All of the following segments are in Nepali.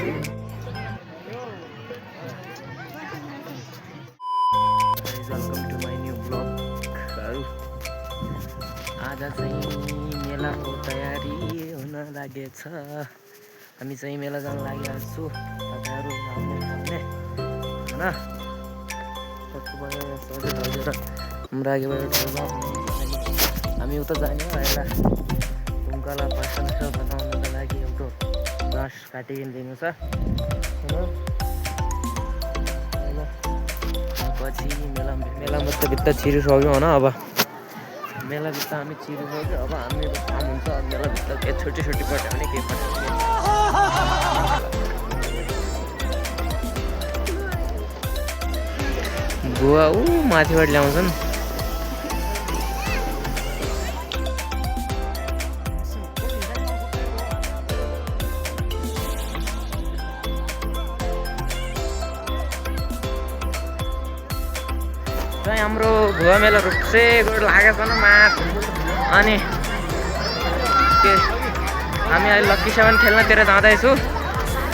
Welcome to my new blog. आज चाहिँ मेलाको तयारी हुन लागेछ। हामी चाहिँ मेला जान लागेका छौँ। तपाईँहरू आउनुहुने होइन? हाम्रो अघिबाट हामी उता जाने पहिला ढुङ्गाला पासन बनाउनको लागि एउटा बाँस काटिकन दिनु छ होइन। पछि मेलामा त भित्र छिरिसक्यो होइन। अब मेलाभित्र हामी छिरिसक्यो। अब हामीहरू काम हुन्छ मेलाभित्र के छोटी छोटी पट्यो भने केही पट्यो बुवा ऊ माथिबाट ल्याउँछन्। हाम्रो भुवा मेला रुप्से गोड लागेको छ न माथ। अनि के हामी अहिले लक्की 7 खेल्नतिर जाँदैछु।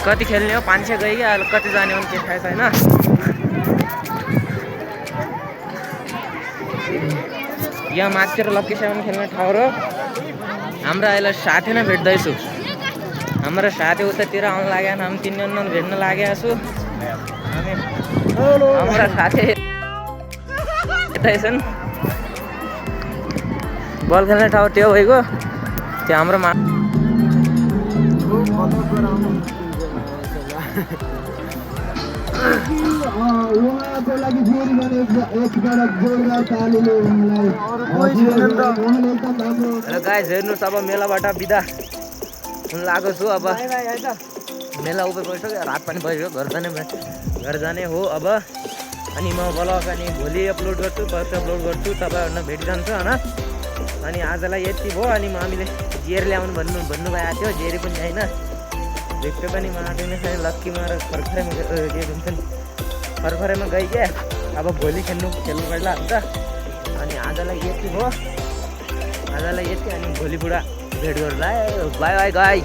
कति खेल्ने हो 500 गयो कि अहिले कति जाने हो के थाहा छैन। यहाँ माथितिर लक्की 7 खेल्ने ठाउँ हो। हाम्रो अहिले साथी नै भेट्दैछु। हाम्रो साथी उतातिर आउनु लाग्यो। हामी 3 जना भेट्न लागेका छु। हाम्रो साथी बल खेल्ने ठाउँ त्यो भइगयो। त्यो हाम्रो गाइस हेर्नुहोस्। अब मेलाबाट बिदा हुन लागेको छु। अब मेला उभो भइसक्यो। रात पनि भइसक्यो। घर जाने हो अब। अनि म ब्लग अनि भोलि अपलोड गर्छु, पर्सि अपलोड गर्छु। तपाईँहरूलाई भेट जान्छ होइन। अनि आजलाई यति भयो। अनि हामीले जेरी ल्याउनु भन्नुभएको थियो। जेरी पनि छैन, भित्र पनि मार्दिने छैन। लक्कीमा र खरखरेमा के भन्छन् खरखरेमा गइ क्या। अब भोलि खेल्नु पर्ला हुन्छ। अनि आजलाई यति भयो। आजलाई यति। अनि भोलि बुढा भेट गर्ला। बाई बाई गाई।